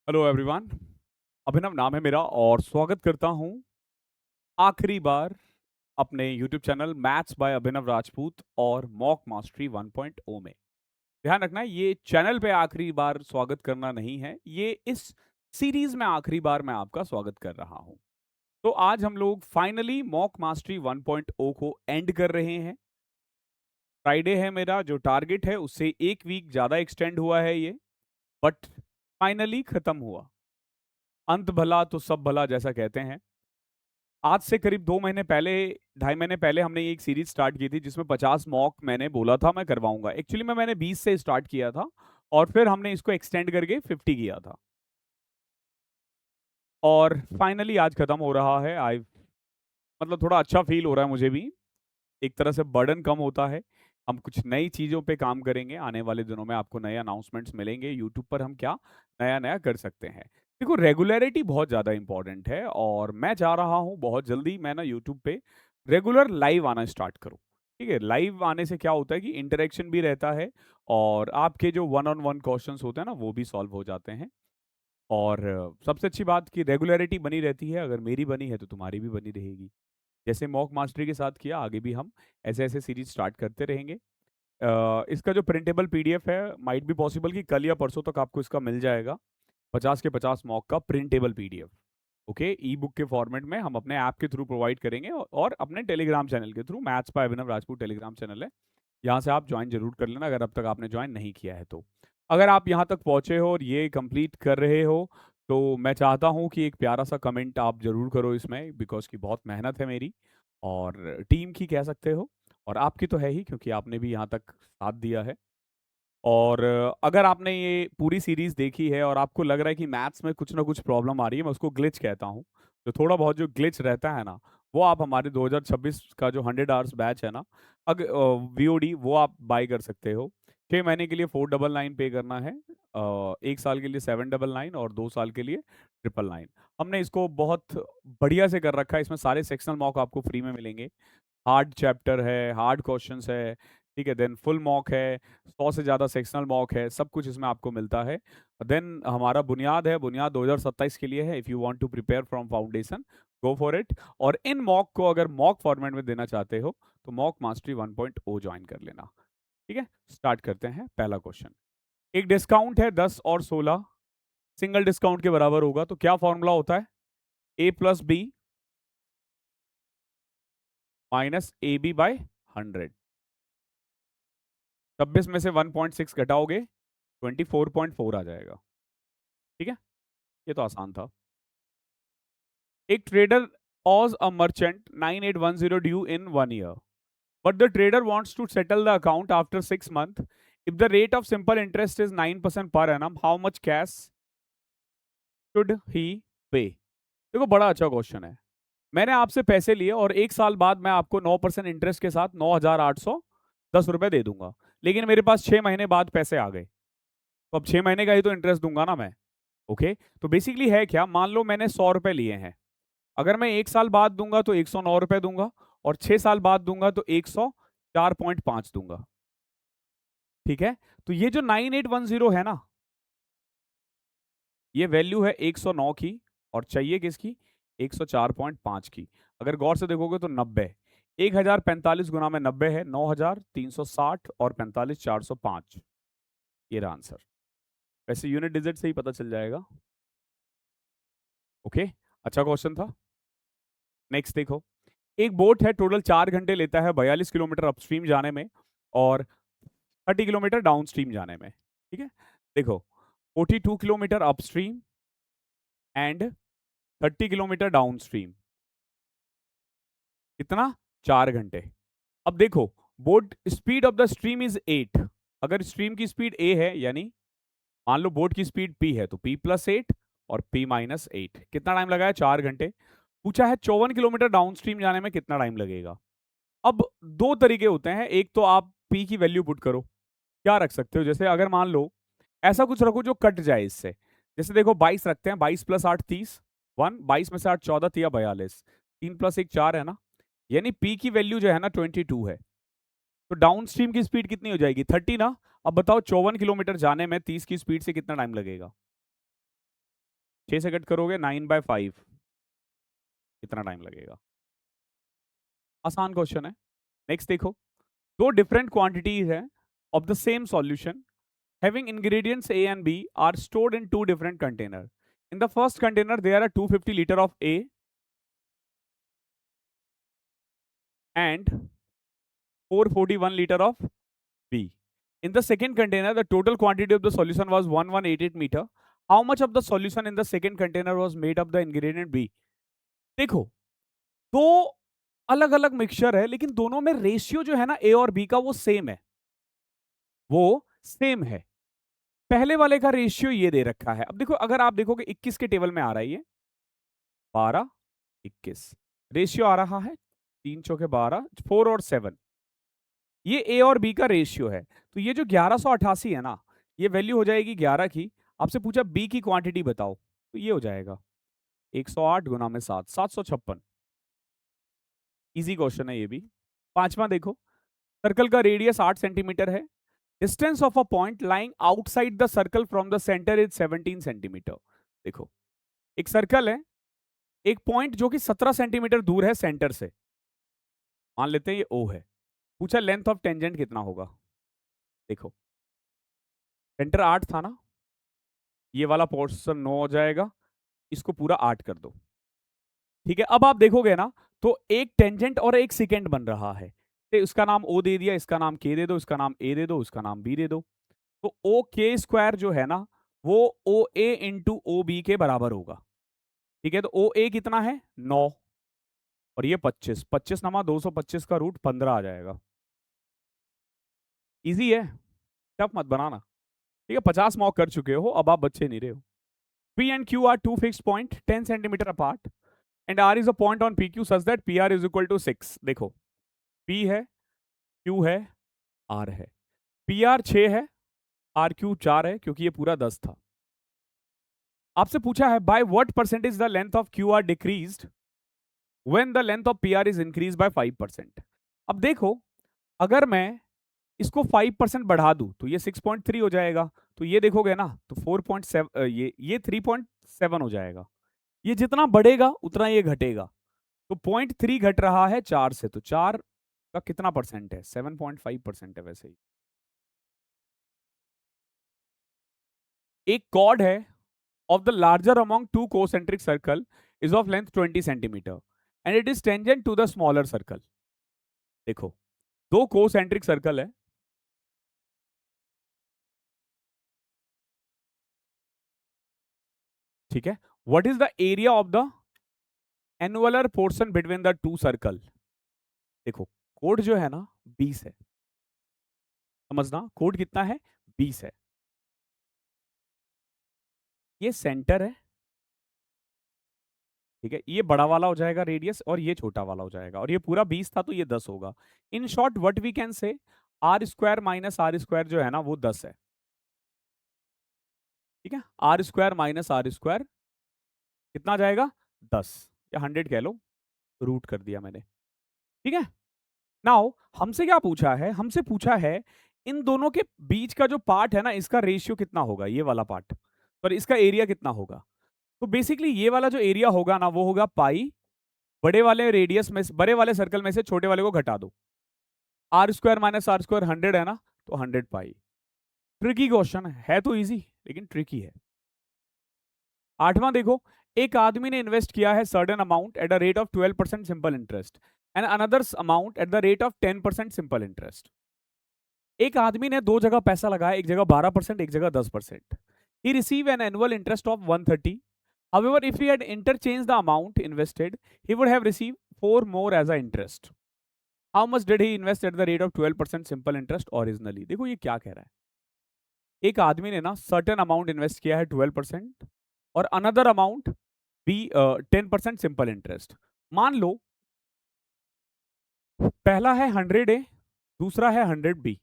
Hello everyone. अभिनव नाम है मेरा और स्वागत करता हूं आखिरी बार अपने यूट्यूब चैनल मैथ्स बाय अभिनव राजपूत और मॉक मास्टरी 1.0 में। ध्यान रखना, ये चैनल पे आखिरी बार स्वागत करना नहीं है, ये इस सीरीज में आखिरी बार मैं आपका स्वागत कर रहा हूं। तो आज हम लोग फाइनली मॉक मास्टरी 1.0 को एंड कर रहे हैं। फ्राइडे है मेरा जो टारगेट है, उससे एक वीक ज्यादा एक्सटेंड हुआ है ये, बट फाइनली खत्म हुआ। अंत भला तो सब भला, जैसा कहते हैं। आज से करीब 2 महीने पहले, 2.5 महीने पहले हमने ये एक सीरीज स्टार्ट की थी जिसमें 50 मॉक मैंने बोला था मैं करवाऊंगा। एक्चुअली में मैंने 20 से स्टार्ट किया था और फिर हमने इसको एक्सटेंड करके 50 किया था और फाइनली आज खत्म हो रहा है। आई मतलब थोड़ा अच्छा फील हो रहा है मुझे भी, एक तरह से बर्डन कम होता है। हम कुछ नई चीज़ों पे काम करेंगे, आने वाले दिनों में आपको नए अनाउंसमेंट्स मिलेंगे यूट्यूब पर, हम क्या नया नया कर सकते हैं। देखो, रेगुलरिटी बहुत ज़्यादा इंपॉर्टेंट है और मैं चाह रहा हूँ बहुत जल्दी मैं ना यूट्यूब पे रेगुलर लाइव आना स्टार्ट करूँ। ठीक है, लाइव आने से क्या होता है कि इंटरेक्शन भी रहता है और आपके जो वन ऑन वन क्वेश्चंस होते हैं ना, वो भी सॉल्व हो जाते हैं। और सबसे अच्छी बात कि रेगुलरिटी बनी रहती है, अगर मेरी बनी है तो तुम्हारी भी बनी रहेगी। जैसे मॉक मास्टरी के साथ किया, आगे भी हम ऐसे-ऐसे सीरीज़ स्टार्ट करते रहेंगे। इसका जो प्रिंटेबल पीडीएफ है, माइट बी पॉसिबल कि कल या परसों तक आपको इसका मिल जाएगा। 50 के 50 मॉक का प्रिंटेबल पीडीएफ। ओके, ई-बुक के फॉर्मेट में हम अपने ऐप के थ्रू प्रोवाइड करेंगे और अपने टेलीग्राम चैनल के through, maths by Abhinav Rajput Telegram channel है। यहाँ से आप जॉइन ज़रूर कर लेना अगर अब तक आपने जॉइन नहीं किया है तो। अगर आप यहाँ तक पहुँचे हो और ये कंप्लीट कर रहे हो, तो मैं चाहता हूँ कि एक प्यारा-सा कमेंट आप ज़रूर करो इसमें, बिकॉज़ कि बहुत मेहनत है मेरी और टीम की कह सकते हो, और आपकी तो है ही क्योंकि आपने भी यहाँ तक साथ दिया है। और अगर आपने ये पूरी सीरीज़ देखी है और आपको लग रहा है कि मैथ्स में कुछ ना कुछ प्रॉब्लम आ रही है, मैं उसको ग्लिच कहता हूँ। तो थोड़ा बहुत जो ग्लिच रहता है ना, वो आप हमारे 2026 का जो 100 आवर्स बैच है ना, वीओडी, वो आप बाय कर सकते हो। 6 महीने के लिए 499 पे करना है, 1 साल के लिए 799 और 2 साल के लिए 999। हमने इसको बहुत बढ़िया से कर रखा है, इसमें सारे सेक्शनल मॉक आपको फ्री में मिलेंगे। हार्ड चैप्टर है, हार्ड क्वेश्चंस है, ठीक है, देन फुल मॉक है, 100 से ज़्यादा सेक्शनल मॉक है, सब कुछ इसमें आपको मिलता है। देन हमारा बुनियाद है, बुनियाद 2027 के लिए है। If you want to prepare from foundation, go for it. और इन मॉक को अगर मॉक फॉर्मेट में देना चाहते हो, तो मॉक मास्टरी 1.0 जॉइन कर लेना। ठीक है, स्टार्ट करते हैं पहला क्वेश्चन। एक डिस्काउंट है 10 और 16, सिंगल डिस्काउंट के बराबर होगा, तो क्या फॉर्मूला होता है? A plus B minus A B by 100। 26 में से 1.6 घटाओगे, 24.4 आ जाएगा। ठीक है, ये तो आसान था। एक trader owes a merchant 9810 due in 1 year, but the trader wants to settle the account after 6 months. If the rate of simple interest is 9% per annum, how much cash should he pay? देखो, बड़ा अच्छा question है। मैंने आपसे पैसे लिए और 1 साल बाद मैं आपको 9% इंटरेस्ट के साथ 9,810 रुपए दे दूंगा, लेकिन मेरे पास 6 महीने बाद पैसे आ गए, तो अब 6 महीने का ही तो इंटरेस्ट दूंगा ना मैं। ओके, तो बेसिकली है क्या, मान लो मैंने 100 रुपए लिए हैं, अगर मैं 1 साल बाद दूंगा तो 109 रुपए दूंगा और 6 साल बाद दूंगा तो 104.5 दूंगा। ठीक है, तो ये जो 9810 है ना, ये वैल्यू है 109 की और चाहिए किसकी? 104.5 की। अगर गौर से देखोगे तो 90, 1045 गुना में 90 है, 9360 और 45 405, ये रहा आंसर। वैसे यूनिट डिजिट से ही पता चल जाएगा। ओके, अच्छा क्वेश्चन था। नेक्स्ट देखो, एक बोट है, टोटल 4 घंटे लेता है 42 किलोमीटर अपस्ट्रीम जाने में और 30 किलोमीटर डाउनस्ट्रीम जाने में। ठीक है, देखो, 42 kilometre upstream and 30 kilometre downstream, कितना? 4 घंटे। अब देखो, boat speed of the stream is 8। अगर स्ट्रीम की स्पीड ए है, यानी मान लो बोट की स्पीड पी है, तो पी प्लस 8 और पी माइनस 8, कितना टाइम लगा है? 4 घंटे। पूछा है 54 किलोमीटर डाउनस्ट्रीम जाने में कितना टाइम लगेगा। अब दो तरीके होते हैं, एक तो आप पी की वैल्यू पुट करो, क्या रख सकते हो, जैसे अगर मान लो ऐसा कुछ रखो जो कट जाए इससे, जैसे देखो 22 रखते हैं, 22 प्लस 8 30, 1, 22 में से 8 14 तिया 42, 3 प्लस 1 4 है ना, यानी पी की वैल्यू जो है ना 22 है। तो डाउन स्ट्रीम की स्पीड कितनी हो जाएगी? 30 ना। अब बताओ 54 किलोमीटर जाने में 30 की स्पीड से कितना टाइम लगेगा? 6 से कट करोगे 9/5, कितना टाइम लगेगा? आसान क्वेश्चन है। नेक्स्ट देखो, दो डिफरेंट क्वांटिटीज है of the same solution having ingredients A and B are stored in two different containers. In the first container there are 250 liter of A and 441 liter of B. In the second container the total quantity of the solution was 1188 meter. How much of the solution in the second container was made of the ingredient B? देखो, दो अलग अलग mixture है लेकिन दोनों में ratio जो है ना ए और बी का वो सेम है, वो सेम है। पहले वाले का रेशियो ये दे रखा है। अब देखो, अगर आप देखोगे 21 के टेबल में आ रहा है, ये 12 21 रेशियो आ रहा है, 3 चौके 12, 4 और 7, ये ए और बी का रेशियो है। तो ये जो 1188 है ना, ये वैल्यू हो जाएगी 11 की। आपसे पूछा बी की क्वांटिटी बताओ, तो ये हो जाएगा 108 गुना में 7, 756। इजी क्वेश्चन है ये भी। पांचवा देखो, सर्कल का रेडियस 8 सेंटीमीटर है। Distance of a point lying outside the circle from the centre is 17 centimetre. देखो, एक सर्कल है, एक पॉइंट जो कि 17 सेंटीमीटर दूर है सेंटर से, मान लेते हैं ये ओ है। पूछा लेंथ ऑफ टेंजेंट कितना होगा। देखो, सेंटर 8 था ना, ये वाला पोर्शन 9 हो जाएगा, इसको पूरा 8 कर दो। ठीक है, अब आप देखोगे ना, तो एक टेंजेंट और एक सेकेंड बन रहा है। तो उसका नाम ओ दे दिया, इसका नाम के दे दो, इसका नाम ए दे दो, इसका नाम बी दे दो। तो ओ के स्क्वायर जो है ना, वो ओ ए इंटू ओ बी के बराबर होगा। ठीक है, तो ओ ए कितना है 9 और ये 25, 25 नमा 225 का रूट 15 आ जाएगा। इजी है, टफ मत बनाना। ठीक है, 50 मॉक कर चुके हो, अब आप बच्चे नहीं रहे हो। P and Q are two fixed point 10 centimeter apart and R is a point on PQ such that PR is equal to 6। देखो, P है, Q है, R है। PR 6 है, RQ 4 है, क्योंकि ये पूरा 10 था। आपसे पूछा है by what percentage the length of QR decreased when the length of PR is increased by 5%। अब देखो, अगर मैं इसको 5% बढ़ा दूं तो ये 6.3 हो जाएगा। तो ये देखोगे ना, तो 4.7, ये 3.7 हो जाएगा। ये जितना बढ़ेगा उतना ये घटेगा। तो 0.3 घट रहा है 4 से, तो 4 का कितना परसेंट है? 7.5% है। वैसे ही एक कॉर्ड है of the larger among two concentric circle is of length 20 centimetre and it is tangent to the smaller circle. देखो, दो कोसेंट्रिक सर्कल है, ठीक है। What is the area of the annular portion between the two circle? देखो, कोड जो है ना 20 है, समझना, कोड कितना है? 20 है। ये सेंटर है, ठीक है, ये बड़ा वाला हो जाएगा रेडियस और ये छोटा वाला हो जाएगा, और ये पूरा 20 था तो ये 10 होगा। In short what we can say, R square minus R square जो है ना वो 10 है। ठीक है, R square minus R square कितना जाएगा? 10 या 100 कह लो, रूट कर दिया मैंने। ठीक है, नाउ हमसे क्या पूछा है? हमसे पूछा है इन दोनों के बीच का जो पार्ट है ना, इसका रेशियो कितना होगा, ये वाला पार्ट, और इसका एरिया कितना होगा। तो बेसिकली ये वाला जो एरिया होगा ना, वो होगा पाई, बड़े वाले रेडियस में, बड़े वाले सर्कल में से छोटे वाले को घटा दो। R square minus R square 100 है ना, तो 100 पाई। ट्रिकी क्वेश्चन है तो इजी, लेकिन ट्रिकी है। आठवां देखो, एक आदमी ने इन्वेस्ट किया है certain amount at the rate of 12% simple interest and another amount at the rate of 10% simple interest. एक आदमी ने दो जगह पैसा लगाया, एक जगह 12%, एक जगह 10%। He receive an annual interest of 130। However, if he had interchanged the amount invested, he would have received 4 more as a interest. How much did he invest at the rate of 12% simple interest originally? देखो ये क्या कह रहा है। एक आदमी ने ना सर्टेन अमाउंट इन्वेस्ट किया है 12% और अनदर अमाउंट भी 10% सिंपल इंटरेस्ट। मान लो पहला है 100 ए, दूसरा है 100 बी।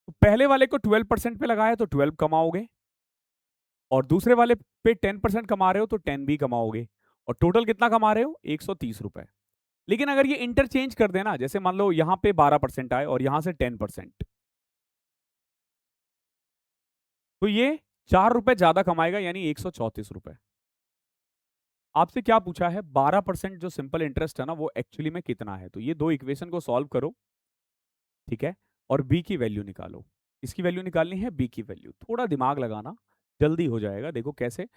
तो पहले वाले को 12% पे लगाया तो 12 कमाओगे, और दूसरे वाले पे 10% कमा रहे हो तो 10 भी कमाओगे, और टोटल कितना कमा रहे हो? 130 रुपए। लेकिन अगर ये इंटरचेंज कर देना, जैसे मान लो यहां पे 12% आए और यहां से 10%, तो ये 4 रुपए ज्यादा कमाएगा, यानी 134 रुपए। आपसे क्या पूछा है 12% जो सिंपल इंटरेस्ट है ना वो एक्चुअली में कितना है। तो ये दो इक्वेशन को सॉल्व करो, ठीक है, और बी की वैल्यू निकालो। इसकी वैल्यू निकालनी है, बी की वैल्यू। थोड़ा दिमाग लगाना, जल्दी हो जाएगा। देखो कैसे,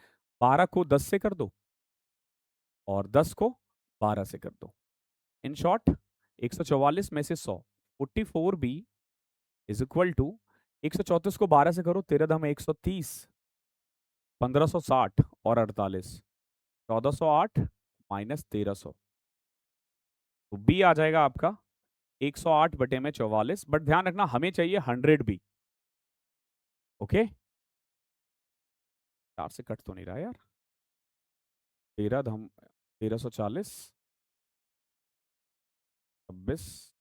12 को 10 से कर दो और 10 को 12 से कर दो। इन शॉर्ट 144 में से 100, 44 बी इज इक्वल टू 134 को 12 से करो, 13 दम 130, 1560 और 48, 1408 माइनस 1300। तो बी आ जाएगा आपका 108 बटे में 44। बट ध्यान रखना हमें चाहिए 100 बी। ओके, 4 से कट तो नहीं रहा यार। 13 धम 1340, 26,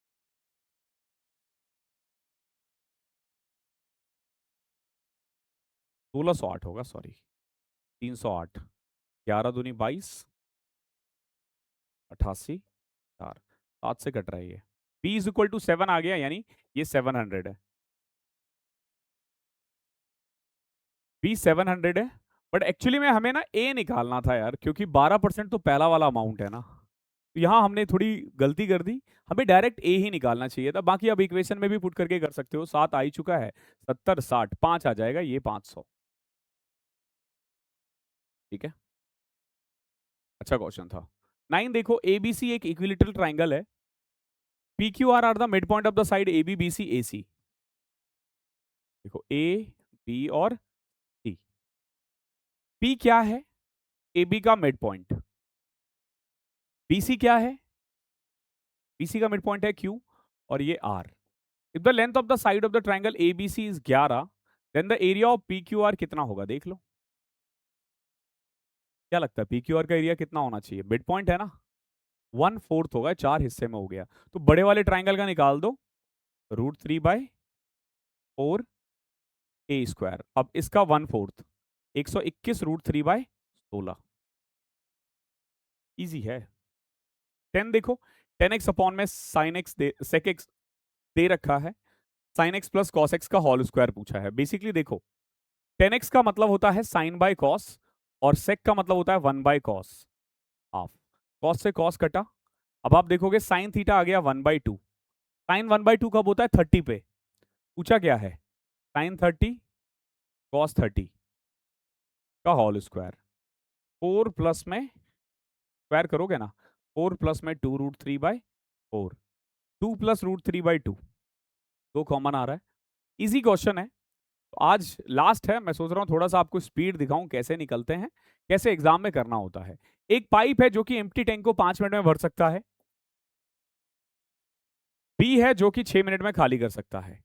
1608 होगा, सॉरी 308, 11 दूनी 22, 88, 4, 7 से कट रहा है ये। बी इज इक्वल टू 7 आ गया, यानी ये 700 है। बी 700 है। बट एक्चुअली में हमें ना ए निकालना था यार, क्योंकि 12% तो पहला वाला अमाउंट है ना। तो यहाँ हमने थोड़ी गलती कर दी, हमें डायरेक्ट ए ही निकालना चाहिए था। बाकी अब इक्वेशन में भी पुट करके कर सकते हो। 7 आ ही चुका है, 70, 60, 5 आ जाएगा, ये 500। ठीक है, अच्छा क्वेश्चन था। 9 देखो, एबीसी एक इक्विलेटरल ट्राइंगल है। P Q R the mid point of the side A B B C A C. देखो ए बी और सी। पी क्या है, ए बी का मिड पॉइंट। बी सी क्या है, बी सी का मिड पॉइंट है क्यू, और ये R. If the length of the side of the triangle A B C is 11, then the area of P Q R कितना होगा, देख लो। क्या लगता है पी क्यू आर का एरिया कितना होना चाहिए, मिड पॉइंट है ना, 1/4 होगा, 4 हिस्से में हो गया। तो बड़े वाले ट्राइंगल का निकाल दो, √3/4 ए स्क्वायर। अब इसका 1/4, 121 √3/16। इजी है। 10 देखो, 10x अपॉन में साइन एक्स दे सेक एक्स दे रखा है, sine x plus cos x का होल स्क्वायर पूछा है। बेसिकली देखो, 10x का मतलब होता है साइन बाय कॉस, और सेक का मतलब होता है 1/cos हाफ। कॉस से कॉस कटा। अब आप देखोगे साइन थीटा आ गया 1/2। साइन 1/2 कब होता है, 30 पे। पूछा क्या है, साइन 30 कॉस 30 का होल स्क्वायर। 4 प्लस में स्क्वायर करोगे ना, 4 प्लस में 2√3/4, 2 प्लस √3/2, 2 कॉमन आ रहा है। इजी क्वेश्चन है। तो आज लास्ट है, मैं सोच रहा हूँ थोड़ा सा आपको स्पीड दिखाऊं कैसे निकलते हैं, कैसे एग्जाम में करना होता है। एक पाइप है जो कि एम्प्टी टैंक को 5 मिनट में भर सकता है। बी है जो कि 6 मिनट में खाली कर सकता है।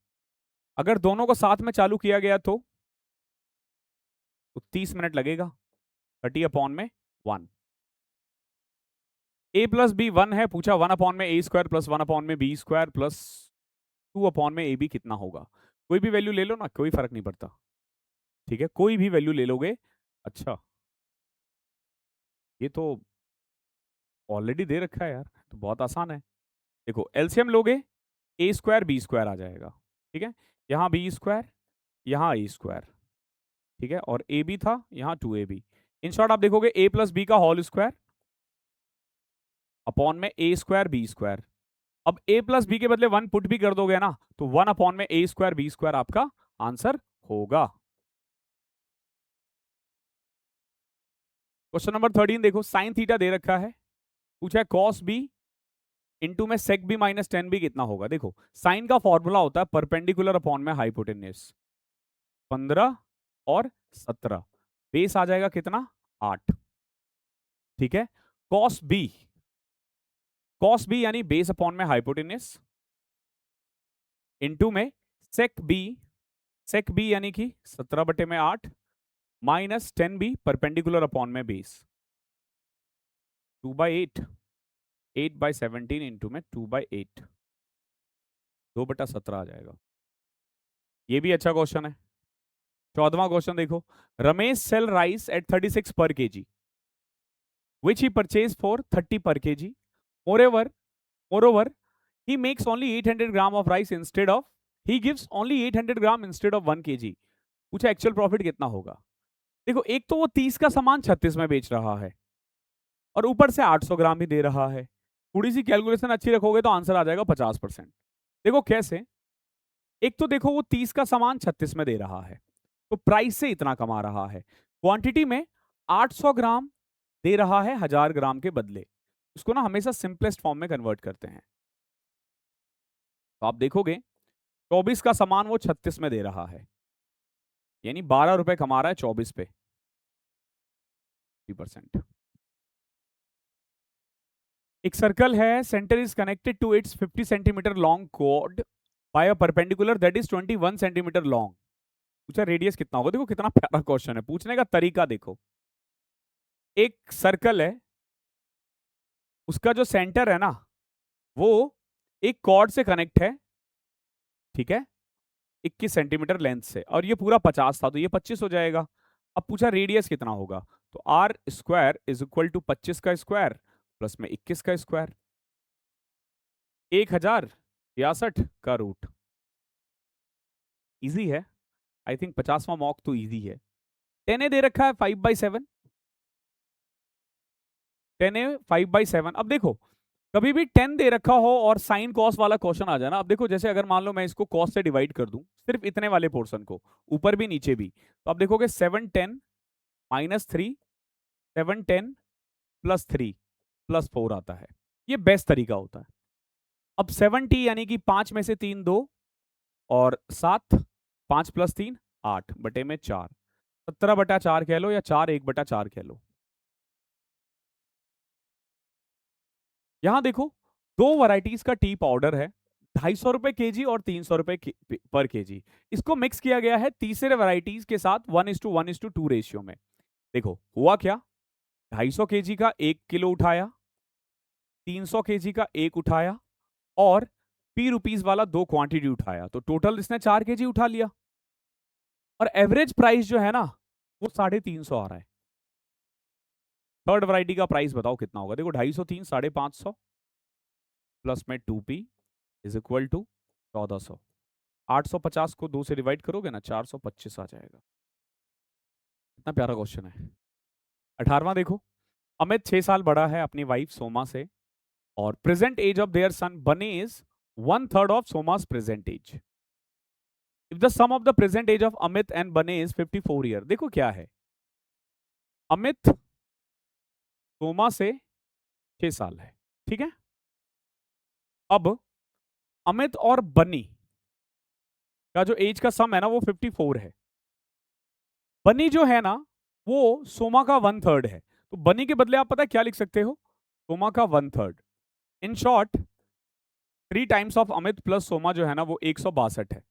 अगर दोनों को साथ में चालू किया गया तो 30 मिनट लगेगा, 30/1। ए प्लस बी 1 है, पूछा 1/, में ए स्क्वायर प्लस 1/, में बी स्क्वायर प्लस 2/, में ए बी कितना होगा। कोई भी वैल्यू ले लो ना, कोई फर्क नहीं पड़ता। ठीक है, कोई भी वैल्यू ले लोगे। अच्छा, ये तो ऑलरेडी दे रखा है यार, तो बहुत आसान है। देखो एलसीएम लोगे, ए स्क्वायर बी स्क्वायर आ जाएगा। ठीक है, यहाँ बी स्क्वायर, यहाँ ए स्क्वायर। ठीक है, और ए बी था, यहाँ 2ab। इन शॉर्ट आप देखोगे ए प्लस बी का होल स्क्वायर अपॉन में ए स्क्वायर बी स्क्वायर। अब ए प्लस बी के बदले 1 पुट भी कर दोगे ना, तो 1/, में ए स्क्वायर बी स्क्वायर आपका आंसर होगा। क्वेश्चन नंबर 13 देखो, साइन थीटा दे रखा है, पूछा है कॉस बी इंटू में सेक बी माइनस टेन बी कितना होगा। देखो साइन का फॉर्मूला होता है परपेंडिकुलर अपॉन में हाइपोटेन्यूज। 15 और 17, बेस आ जाएगा कितना, 8। ठीक है, कॉस बी, कॉस बी यानी बेस अपॉन में हाइपोटेन्यूज, इंटू में सेक बी, सेक बी यानी कि 17/8 माइनस 10b परपेंडिकुलर अपॉन में बेस, 2/8, 8/17 इंटू में 2/8, 2/17 आ जाएगा। ये भी अच्छा क्वेश्चन है। 14वां क्वेश्चन देखो, रमेश सेल राइस एट 36 पर KG which he purchased for 30 per kg. Moreover, he makes only 800 gram of rice instead of, he gives only 800 gram instead of 1 kg. पूछा एक्चुअल प्रॉफिट कितना होगा। देखो एक तो वो 30 का सामान 36 में बेच रहा है, और ऊपर से 800 ग्राम ही दे रहा है। थोड़ी सी कैलकुलेशन अच्छी रखोगे तो आंसर आ जाएगा 50%। देखो कैसे, एक तो देखो वो 30 का सामान 36 में दे रहा है, तो प्राइस से इतना कमा रहा है। क्वांटिटी में 800 ग्राम दे रहा है 1000 ग्राम के बदले। उसको ना हमेशा सिंपलेस्ट फॉर्म में कन्वर्ट करते हैं। तो आप देखोगे 24 का सामान वो 36 में दे रहा है, यानी 12 रुपए कमा रहा है 24 पे 3%। एक सर्कल है, centre is connected to its 50 centimetre long chord by a perpendicular that is 21 centimetre long. पूछा रेडियस कितना होगा। देखो कितना प्यारा क्वेश्चन है, पूछने का तरीका देखो। एक सर्कल है, उसका जो सेंटर है ना वो एक कॉर्ड से कनेक्ट है, ठीक है, 21 सेंटीमीटर लेंथ से, और ये पूरा 50 था तो ये 25 हो जाएगा। अब पूछा रेडियस कितना होगा, तो r square is equal to 25 का स्क्वायर प्लस में 21 का स्क्वायर, 1063 का रूट। इजी है, आई थिंक 50वां मॉक तो इजी है। 10a दे रखा है 5/7, 10a 5/7। अब देखो कभी भी 10 दे रखा हो और साइन कॉस वाला क्वेश्चन आ जाए ना, अब देखो जैसे अगर मान लो मैं इसको कॉस से डिवाइड कर दूं सिर्फ इतने वाले पोर्शन को, ऊपर भी नीचे भी, तो आप देखोगे 710 - 3, 710 +3 +4 आता है। ये बेस्ट तरीका होता है। अब 70 यानी कि 5 में से 3 2 और 7, 5 + 3 8 बटे में 4, 17/4 कह लो या 4 1/4 कह लो। यहां देखो दो वैरायटीज का टी पाउडर है, 250 रुपए kg और 300 रुपए पर केजी। इसको मिक्स किया गया है तीसरे वैरायटीज के साथ 1:1:2 रेशियो में। देखो हुआ क्या, 250 kg का 1 किलो उठाया, 300 kg का 1 उठाया, और P रुपीज वाला 2 क्वांटिटी उठाया, तो टोटल इसने 4 kg उठा लिया। और एवरेज प्राइस जो है ना वो 350 आ रहा है। थर्ड वैरायटी का प्राइस बताओ कितना होगा। देखो 250 3 550 प्लस में 2P इज इक्वल टू 1400। 850 को 2 से डिवाइड करोगे ना 425 आ जाएगा। इतना प्यारा क्वेश्चन है। 18वां देखो, अमित 6 साल बड़ा है अपनी वाइफ सोमा से, और present age of their son Bunny is 1/3 ऑफ Soma's present age. If the sum of the present age of Amit and Bunny is 54 year. देखो क्या है, अमित सोमा से 6 साल है, ठीक है। अब अमित और बनी का जो एज का सम है ना वो 54 है। बनी जो है ना वो सोमा का 1/3 है, तो बनी के बदले आप पता है क्या लिख सकते हो, सोमा का 1/3। In short 3 times of Amit plus Soma जो है ना वो 162 है।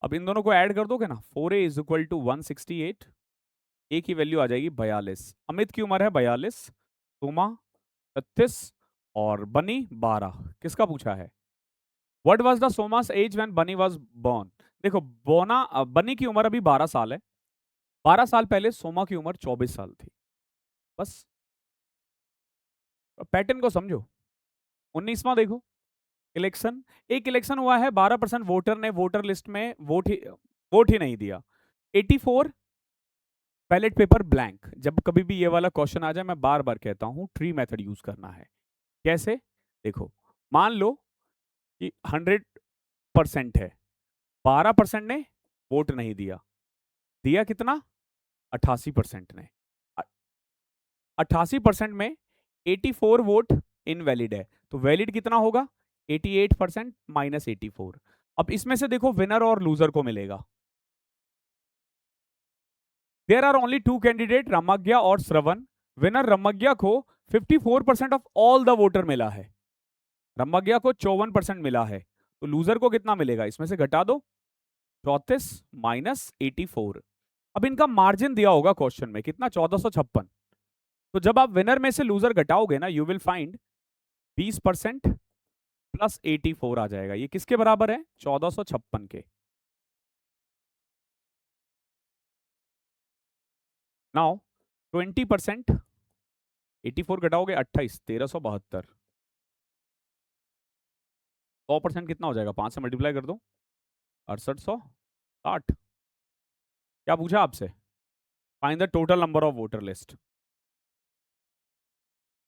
अब इन दोनों को ऐड कर दोगे ना 4a इज इक्वल टू 168, ए की वैल्यू आ जाएगी 42। अमित की उम्र है 42, सोमा 36 और बनी 12। किसका पूछा है, what was the Soma's age when Bunny was born. देखो बनी की उम्र अभी 12 साल है, 12 साल पहले सोमा की उम्र 24 साल थी। बस पैटर्न को समझो। 19वां देखो, इलेक्शन। एक इलेक्शन हुआ है, 12% वोटर ने वोटर लिस्ट में वोट ही नहीं दिया। 84 बैलेट पेपर ब्लैंक। जब कभी भी ये वाला क्वेश्चन आ जाए मैं बार बार कहता हूं ट्री मेथड यूज करना है। कैसे, देखो मान लो कि 100% है, 12% ने वोट नहीं दिया, दिया कितना 88% ने। 88% में 84 वोट इनवैलिड है, तो वैलिड कितना होगा 88% - 84। अब इसमें से देखो विनर और लूजर को मिलेगा। देयर आर ओनली 2 कैंडिडेट, रमज्ञा और श्रवण। विनर रमज्ञा को 54% ऑफ ऑल द वोटर मिला है, रमज्ञा को 54% मिला है, तो लूजर को कितना मिलेगा, इसमें से घटा दो 34 - 84। अब इनका मार्जिन दिया होगा क्वेश्चन में कितना 1456। तो जब आप विनर में से लूजर घटाओगे ना यू विल फाइंड 20% प्लस 84 आ जाएगा। ये किसके बराबर है 1456 के। नाउ 20% 84 घटाओगे 28, 1372। 100% कितना हो जाएगा, 5 से मल्टीप्लाई कर दो 6860। क्या पूछा आपसे, find the total number of voter list.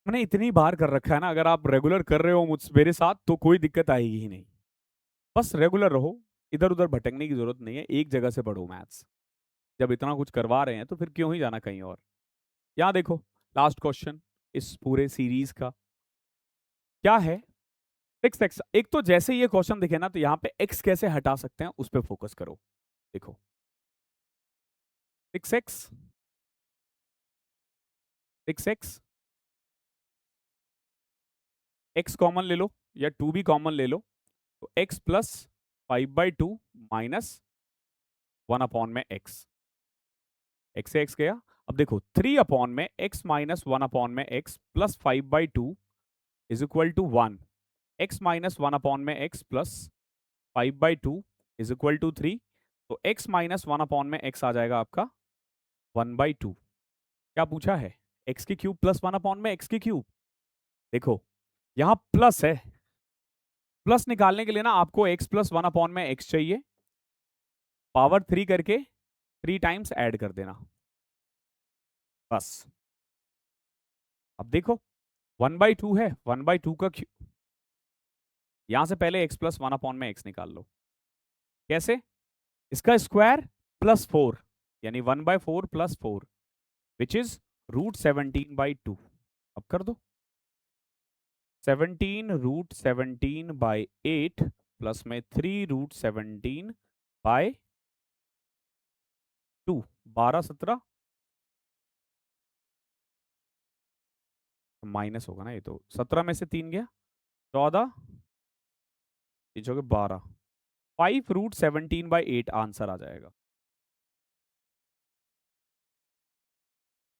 मैंने इतनी बार कर रखा है ना, अगर आप रेगुलर कर रहे हो मुझ मेरे साथ तो कोई दिक्कत आएगी ही नहीं। बस रेगुलर रहो, इधर-उधर भटकने की ज़रूरत नहीं है, एक जगह से पढ़ो मैथ्स। जब इतना कुछ करवा रहे हैं तो फिर क्यों ही जाना कहीं और। यहाँ देखो, लास्ट क्वेश्चन इस पूरे सीरीज़ का, क्या है 6x। एक तो जैसे ही ये क्वेश्चन दिखे ना तो यहाँ पे x कैसे हटा सकते हैं उस पे फोकस करो। देखो 6x 6x, x कॉमन ले लो या 2 भी कॉमन ले लो, तो x प्लस 5/2 माइनस 1 अपॉन में x, x से x गया। अब देखो 3 अपॉन में x माइनस 1 अपॉन में x plus 5/2 is equal to 1, x minus 1 upon में x plus 5/2 is equal to 3, तो x माइनस 1 अपॉन में x आ जाएगा आपका 1/2। क्या पूछा है, x की क्यूब प्लस 1 अपॉन में x की क्यूब। देखो यहां प्लस है, प्लस निकालने के लिए ना आपको x प्लस 1 अपॉन में x चाहिए, पावर 3 करके 3 टाइम्स ऐड कर देना बस। अब देखो 1/2 है, 1/2 का क्यूब, यहां से पहले x प्लस 1 अपॉन में x निकाल लो। कैसे, इसका स्क्वायर प्लस 4, यानी 1/4 प्लस 4 विच इज √17/2। अब कर दो 17 √17/8 प्लस में 3 √17/2, 12 17 माइनस होगा ना, ये तो 17 में से 3 गया 14, ये 12, 5 √17/8 आंसर आ जाएगा।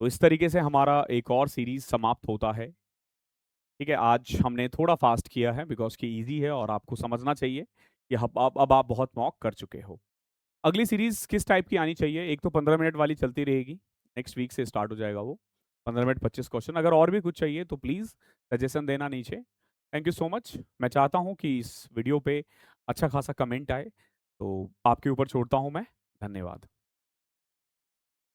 तो इस तरीके से हमारा एक और सीरीज समाप्त होता है। ठीक है, आज हमने थोड़ा फास्ट किया है बिकॉज कि इजी है और आपको समझना चाहिए कि अब आप बहुत मॉक कर चुके हो। अगली सीरीज किस टाइप की आनी चाहिए, एक तो 15 मिनट वाली चलती रहेगी, नेक्स्ट वीक से स्टार्ट हो जाएगा वो 15 मिनट 25 क्वेश्चन। अगर और भी कुछ चाहिए तो प्लीज़ सजेशन देना नीचे। Thank you so much. मैं चाहता हूँ कि इस वीडियो पे अच्छा खासा कमेंट आए, तो आपके ऊपर छोड़ता हूँ मैं। धन्यवाद।